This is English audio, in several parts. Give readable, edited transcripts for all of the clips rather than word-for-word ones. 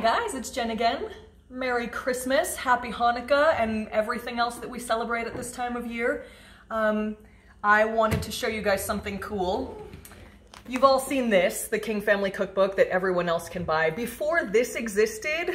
guys, it's Jen again. Merry Christmas, Happy Hanukkah, and everything else that we celebrate at this time of year. I wanted to show you guys something cool. You've all seen this, the King Family Cookbook that everyone else can buy. Before this existed,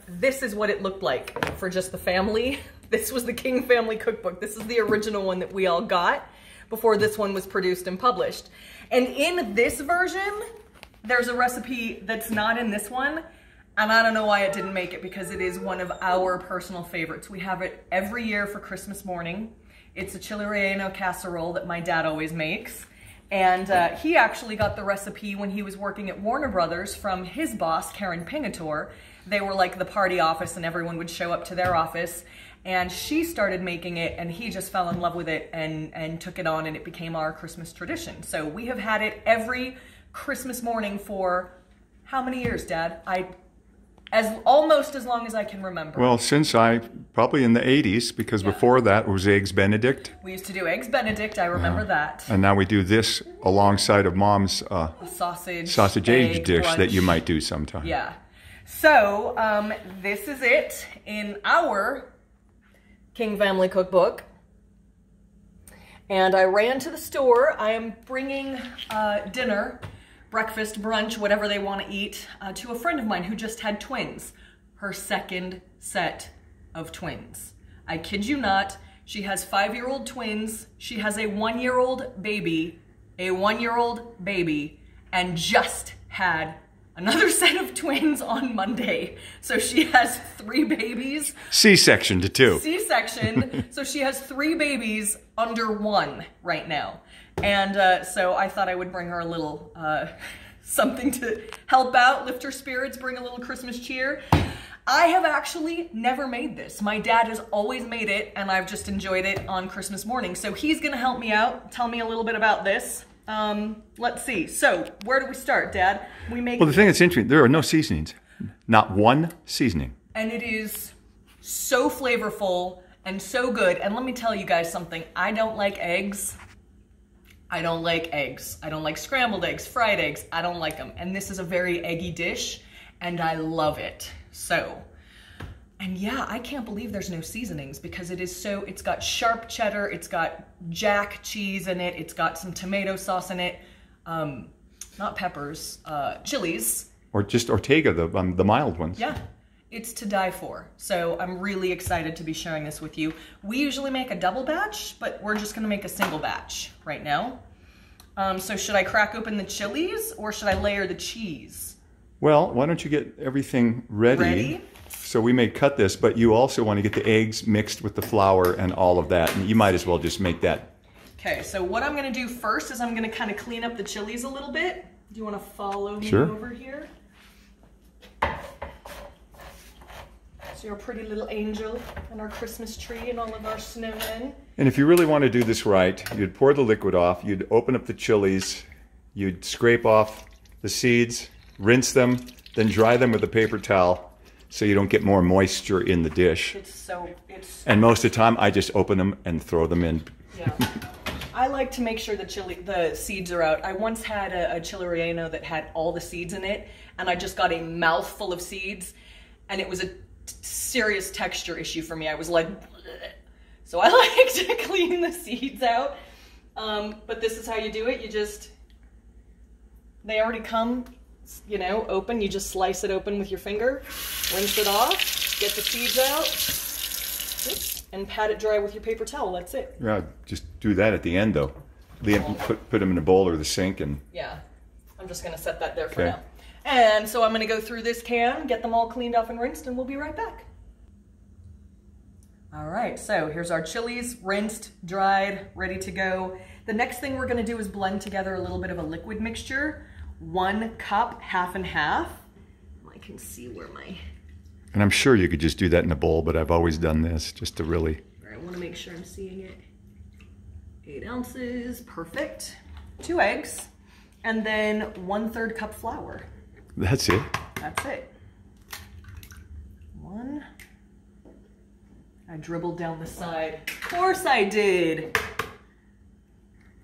this is what it looked like for just the family. This was the King Family Cookbook. This is the original one that we all got before this one was produced and published. And in this version, there's a recipe that's not in this one, and I don't know why it didn't make it because it is one of our personal favorites. We have it every year for Christmas morning. It's a Chili Relleno Casserole that my dad always makes. And he actually got the recipe when he was working at Warner Brothers from his boss, Karen Pingator. They were like the party office and everyone would show up to their office. And she started making it and he just fell in love with it and took it on, and it became our Christmas tradition. So we have had it Christmas morning for how many years, Dad? Almost as long as I can remember. Well, since probably in the 80s, because before that was Eggs Benedict. We used to do Eggs Benedict, I remember that. And now we do this alongside of Mom's sausage egg dish brunch that you might do sometime. Yeah. So, this is it in our King Family Cookbook. And I ran to the store. I am bringing dinner, breakfast, brunch, whatever they want to eat, to a friend of mine who just had twins. Her second set of twins. I kid you not, she has 5-year-old twins, she has a 1-year-old baby, and just had another set of twins on Monday. So she has 3 babies. C-section to 2. C-section. So she has 3 babies under 1 right now. And so I thought I would bring her a little something to help out, lift her spirits, bring a little Christmas cheer. I have actually never made this. My dad has always made it, and I've just enjoyed it on Christmas morning. So he's gonna help me out, tell me a little bit about this. Let's see. So where do we start, Dad? Well, the thing that's interesting, there are no seasonings. Not one seasoning. And it is so flavorful and so good. And let me tell you guys something. I don't like eggs. I don't like eggs. I don't like scrambled eggs, fried eggs. I don't like them. And this is a very eggy dish, and I love it. So, and yeah, I can't believe there's no seasonings because it's got sharp cheddar, it's got jack cheese in it, it's got some tomato sauce in it, not peppers, chilies. Or just Ortega, the mild ones. Yeah, it's to die for. So I'm really excited to be sharing this with you. We usually make a double batch, but we're just gonna make a single batch right now. So should I crack open the chilies or should I layer the cheese? Well, why don't you get everything ready? So we may cut this, but you also want to get the eggs mixed with the flour and all of that, and you might as well just make that. Okay, so what I'm going to do first is I'm going to kind of clean up the chilies a little bit. Do you want to follow me over here? So your pretty little angel and our Christmas tree and all of our snowmen. And if you really want to do this right, you'd pour the liquid off, you'd open up the chilies, you'd scrape off the seeds, rinse them, then dry them with a paper towel so you don't get more moisture in the dish. And most of the time, I just open them and throw them in. Yeah. I like to make sure the seeds are out. I once had a Chili Relleno that had all the seeds in it, and I just got a mouthful of seeds, and it was a serious texture issue for me. I was like, bleh. So I like to clean the seeds out. But this is how you do it. They already come, you know, open. You just slice it open with your finger, rinse it off, get the seeds out, and pat it dry with your paper towel. That's it. Yeah, just do that at the end, though. Put them in a bowl or the sink. And yeah, I'm just going to set that there for now. And so I'm going to go through this can, get them all cleaned off and rinsed, and we'll be right back. All right, so here's our chilies, rinsed, dried, ready to go. The next thing we're going to do is blend together a little bit of a liquid mixture. 1 cup, half and half. I can see where my... And I'm sure you could just do that in a bowl, but I've always done this just to really... I want to make sure I'm seeing it. 8 ounces, perfect. 2 eggs, and then 1/3 cup flour. That's it? That's it. 1. I dribbled down the side. Of course I did.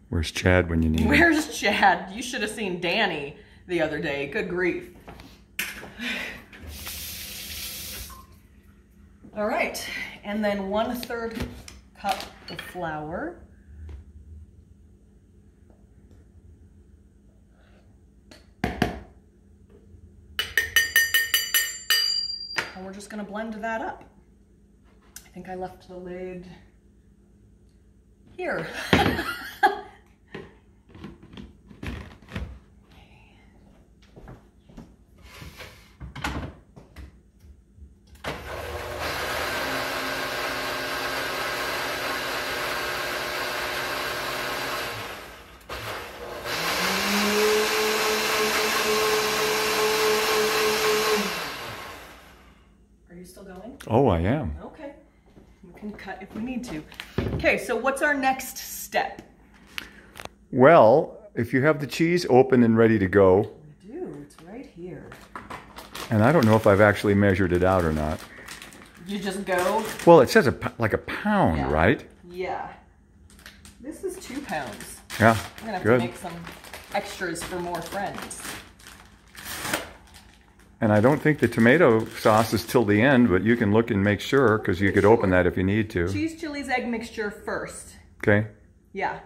Where's Chad when you need him? Where's Chad? You should have seen Danny the other day. Good grief. All right, and then 1/3 cup of flour. And we're just gonna blend that up. I think I left the lid here. Oh, I am. Okay, we can cut if we need to. Okay, so what's our next step? Well, if you have the cheese open and ready to go. I do, it's right here. And I don't know if I've actually measured it out or not. You just go? Well, it says like a pound, yeah. Right? Yeah. This is 2 pounds. Yeah, I'm gonna have good. to make some extras for more friends. And I don't think the tomato sauce is till the end, but you can look and make sure, because you could open that if you need to. Cheese, chilies, egg mixture first. Okay. Yeah.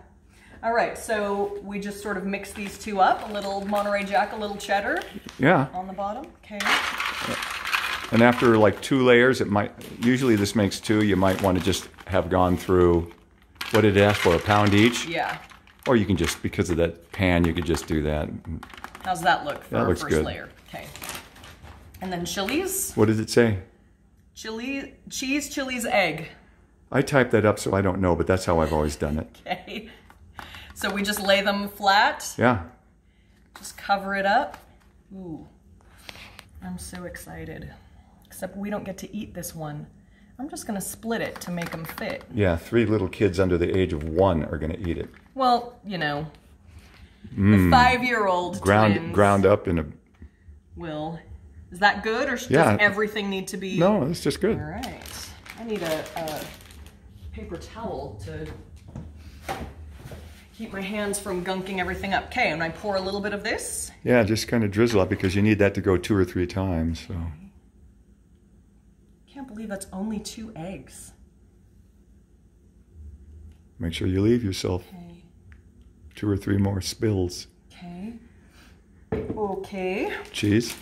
All right, so we just sort of mix these two up. A little Monterey Jack, a little cheddar. Yeah. On the bottom, okay. And after like 2 layers, it might, usually this makes 2, you might want to just have gone through, what did it ask for, 1 pound each? Yeah. Or you can just, because of that pan, you could just do that. How's that look for our first good. layer? Okay. And then chilies. What does it say? Cheese, chilies, egg. I typed that up so I don't know, but that's how I've always done it. Okay. So we just lay them flat. Yeah. Just cover it up. Ooh. I'm so excited. Except we don't get to eat this one. I'm just gonna split it to make them fit. Yeah, 3 little kids under the age of 1 are gonna eat it. Well, you know, the 5-year-old ground up in a... will. Is that good, or does everything need to be... No, it's just good. All right. I need a paper towel to keep my hands from gunking everything up. Okay, and I pour a little bit of this. Yeah, just kind of drizzle up, because you need that to go 2 or 3 times. So. Can't believe that's only 2 eggs. Make sure you leave yourself 2 or 3 more spills. Okay. Okay. Cheese.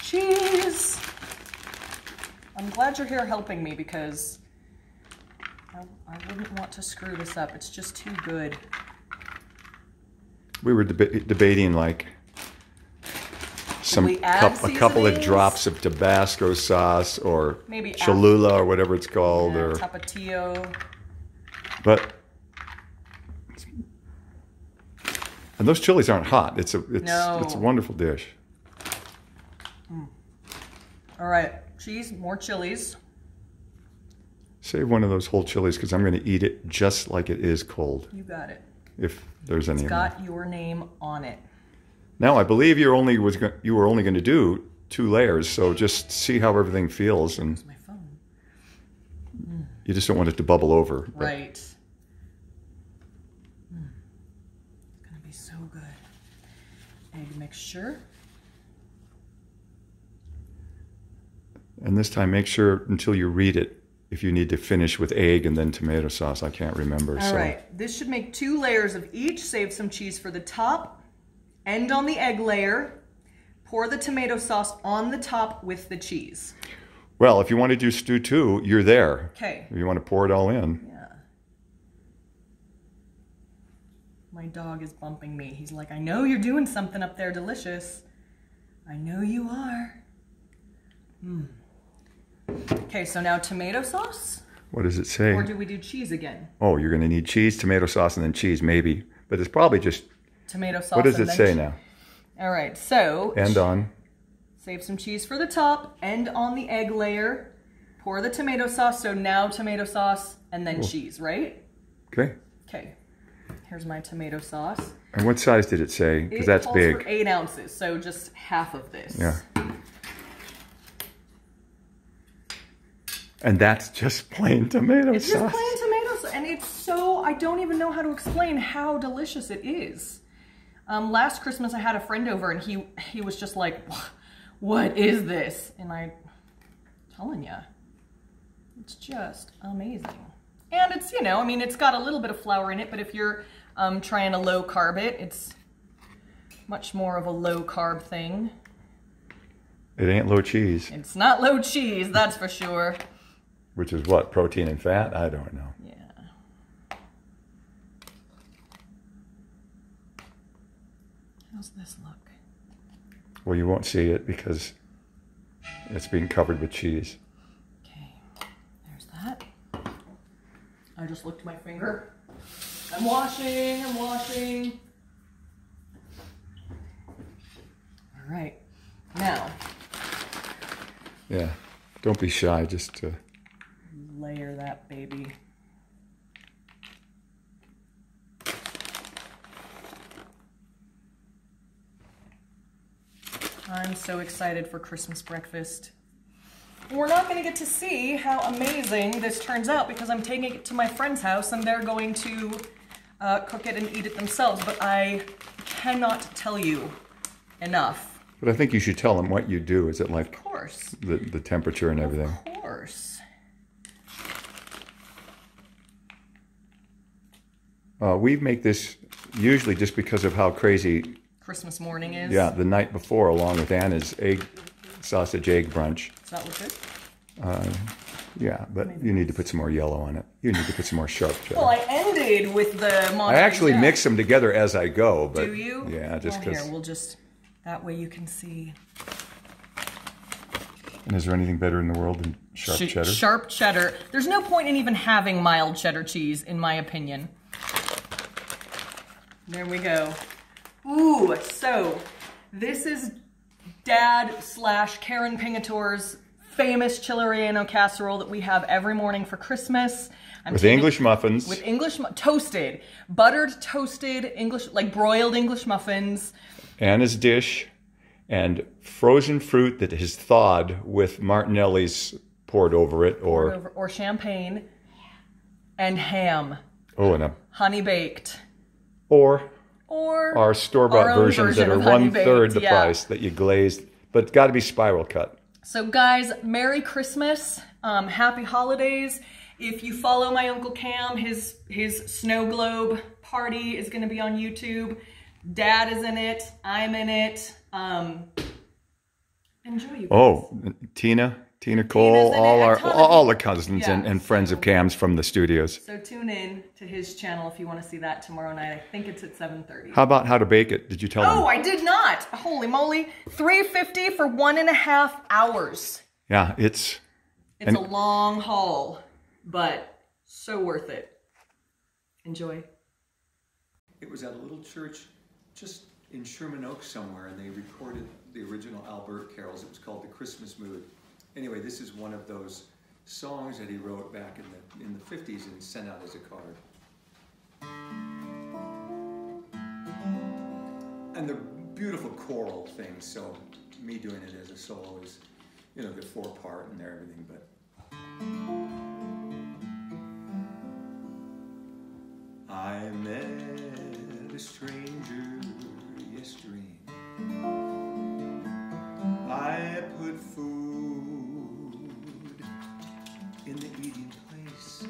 Cheese. I'm glad you're here helping me, because I wouldn't want to screw this up. It's just too good. We were debating like a couple of drops of Tabasco sauce, or maybe Cholula, or whatever it's called, or Tapatio. But and those chilies aren't hot. It's a wonderful dish. All right, cheese, more chilies. Save one of those whole chilies, because I'm going to eat it just like it is cold. You got it. If there's any. It's got your name on it. Now I believe you were only going to do 2 layers, so just see how everything feels, and my phone. You just don't want it to bubble over. Right. It's gonna be so good. Egg mixture. And this time, make sure until you read it if you need to finish with egg and then tomato sauce. I can't remember. All right. This should make 2 layers of each. Save some cheese for the top. End on the egg layer. Pour the tomato sauce on the top with the cheese. Well, if you want to do stew 2, you're there. Okay. If you want to pour it all in. Yeah. My dog is bumping me. He's like, I know you're doing something up there delicious. I know you are. Okay, so now tomato sauce? What does it say? Or do we do cheese again? Oh, you're going to need cheese, tomato sauce, and then cheese, maybe. But it's probably just... Tomato sauce. What does it say now? All right, so... End on. Save some cheese for the top. End on the egg layer. Pour the tomato sauce. So now tomato sauce and then cheese, right? Okay. Okay. Here's my tomato sauce. And what size did it say? Because that's big. It calls for 8 ounces, so just half of this. Yeah. And that's just plain tomato sauce. It's just plain tomato sauce. And it's so, I don't even know how to explain how delicious it is. Last Christmas I had a friend over, and he was just like, what is this? And I'm telling you, It's just amazing. And it's, you know, I mean, it's got a little bit of flour in it, but if you're trying to low carb it, it's much more of a low carb thing. It ain't low cheese. It's not low cheese, that's for sure. Which is what, protein and fat? I don't know. Yeah. How's this look? Well, you won't see it because it's being covered with cheese. Okay, there's that. I just looked at my finger. I'm washing. All right, now. Yeah, don't be shy, just layer that baby. I'm so excited for Christmas breakfast. We're not going to get to see how amazing this turns out because I'm taking it to my friend's house and they're going to cook it and eat it themselves, but I cannot tell you enough. But I think you should tell them what you do. Is it like of course. The temperature and everything? Of course. We make this usually just because of how crazy Christmas morning is. Yeah, the night before, along with Anna's sausage egg brunch. Does that look good? Yeah, but you need to put some more yellow on it. You need to put some more sharp cheddar. Well, I ended with the Monterey I actually Jack. mix them together as I go. But do you? Yeah, just because. Well, here, we'll just, that way you can see. And is there anything better in the world than sharp cheddar? Sharp cheddar. There's no point in even having mild cheddar cheese, in my opinion. There we go. Ooh, so this is Dad / Karen Pingator's famous Chili Relleno Casserole that we have every morning for Christmas. With English muffins. With toasted, buttered toasted English, like broiled English muffins. Anna's dish and frozen fruit that has thawed with Martinelli's poured over it, or champagne, and ham. Oh, and honey baked. Or our store-bought version versions that are 1/3 the price that you glazed, but it's got to be spiral cut. So guys, Merry Christmas, Happy Holidays. If you follow my Uncle Cam, his snow globe party is going to be on YouTube. Dad is in it. I'm in it. Enjoy, you guys. Oh, Tina Cole, all the cousins and friends of Cam's from the studios. So tune in to his channel if you want to see that tomorrow night. I think it's at 7:30. How about how to bake it? Did you tell them? Oh, I did not. Holy moly. $3.50 for 1.5 hours. Yeah, it's a long haul, but so worth it. Enjoy. It was at a little church just in Sherman Oaks somewhere, and they recorded the original Burt carols. It was called The Christmas Mood. Anyway, this is one of those songs that he wrote back in the 50s and sent out as a card. And the beautiful choral thing, so me doing it as a solo is, you know, the 4-part and everything, but. I met a stranger yesterday. I put food in the eating place.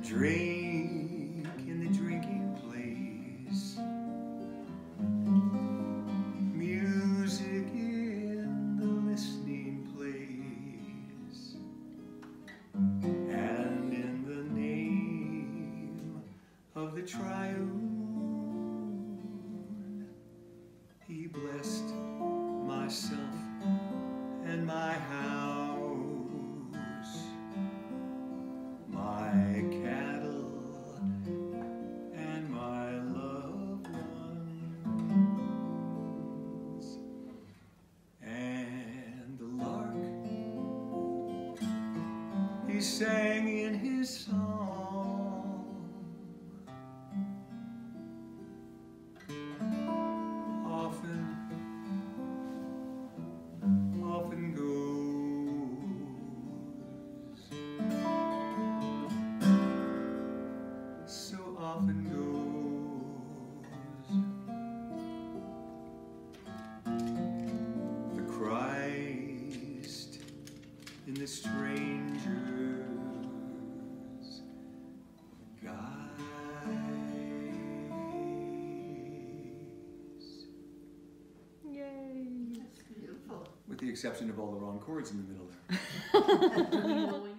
Drink in the drinking place. Music in the listening place. And in the name of the triune, he blessed myself and my house, my cattle and my loved ones. And the lark, he sang in his song. Often goes, so often goes. The cry in the stranger's guise. Yay. That's beautiful. With the exception of all the wrong chords in the middle there.